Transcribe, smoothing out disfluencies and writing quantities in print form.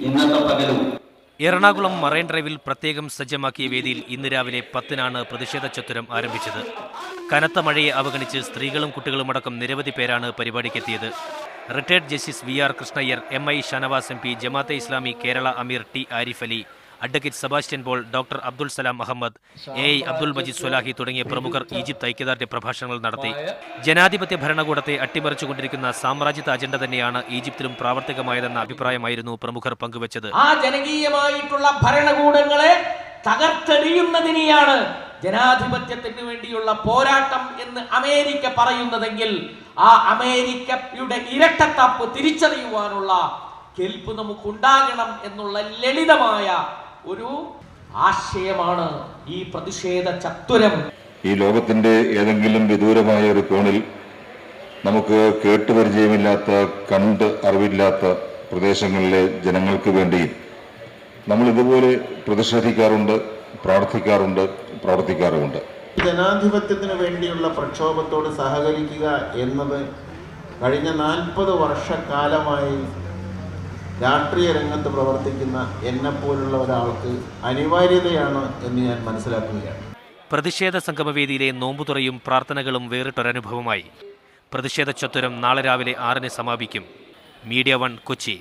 ഇന്നത്തെ പകലും എറണാകുളം മറൈൻ ഡ്രൈവിൽ പ്രത്യേകം സജ്ജമാക്കിയ വേദിയിൽ ഇന്ന് രാവിലെ 10-നാണ് പ്രതിഷേധ ചത്തുരം ആരംഭിച്ചത്. കനത്ത മഴയെ അവഗണിച്ച് സ്ത്രീകളും കുട്ടികളുമടക്കം നിരവധി പേരാണ് പരിപാടിക്കെത്തിയത്. Retired justice VR Krishna Iyer, MI Shanavas MP, Jamaat e Islami Kerala അമീർ T Arif Ali, advocate Sebastian Paul, doctor Abdul Salam Ahmed, AI Abdul Majeed Swalahi തുടങ്ങിയ പ്രമുഖർ ഈജിപ്ത് ഐക്യദാർഢ്യ പ്രഭാഷണങ്ങൾ നടത്തി. ജനാധിപത്യ ഭരണകൂടത്തെ അട്ടിമറിച്ചുകൊണ്ടിരിക്കുന്ന സാമ്രാജ്യത്വ അജണ്ട തന്നെയാണ് ഈജിപ്തിലും പ്രാവർത്തികമായതെന്ന അഭിപ്രായമായിരുന്നു പ്രമുഖർ പങ്കുവച്ചത്. ആ ജനകീയമായിട്ടുള്ള ഭരണകൂടങ്ങളെ തകർത്തെറിയുന്നതിനെയാണ് ജനാധിപത്യത്തിന് വേണ്ടിയുള്ള പോരാട്ടം എന്ന് അമേരിക്ക പറയുന്നതെങ്കിൽ ആ അമേരിക്കയുടെ ഇരട്ടത്താപ്പ് തിരിച്ചറിയുവാനുള്ള കെൽപ്പ് നമുക്കുണ്ടാകണം എന്നുള്ള ലളിതമായ ഒരു ആശയമാണ് ഈ പ്രതിഷേധ ചത്തുരം. ഈ ലോകത്തിന്റെ ഏതെങ്കിലും വിദൂരമായ ഒരു കോണിൽ നമുക്ക് കേട്ടുപരിചയമില്ലാത്ത, കണ്ട് അറിവില്ലാത്ത പ്രദേശങ്ങളിലെ ജനങ്ങൾക്ക് വേണ്ടിയും നമ്മൾ ഇതുപോലെ പ്രതിഷേധിക്കാറുണ്ട്, പ്രാർത്ഥിക്കാറുണ്ട്, പ്രവർത്തിക്കാറുമുണ്ട്. ജനാധിപത്യത്തിന് വേണ്ടിയുള്ള പ്രക്ഷോഭത്തോട് സഹകരിക്കുക എന്നത് കഴിഞ്ഞ 40 വർഷക്കാലമായി രാഷ്ട്രീയ രംഗത്ത് പ്രവർത്തിക്കുന്ന എന്നെപ്പോലുള്ള ഒരാൾക്ക് അനിവാര്യതയാണ് എന്ന് ഞാൻ മനസ്സിലാക്കുകയാണ്. പ്രതിഷേധ സംഗമവേദിയിലെ നോമ്പുതുറയും പ്രാർത്ഥനകളും വേറിട്ടൊരനുഭവമായി. പ്രതിഷേധ ചത്തുരം നാളെ രാവിലെ 6-ന് സമാപിക്കും. മീഡിയ 1 കൊച്ചി.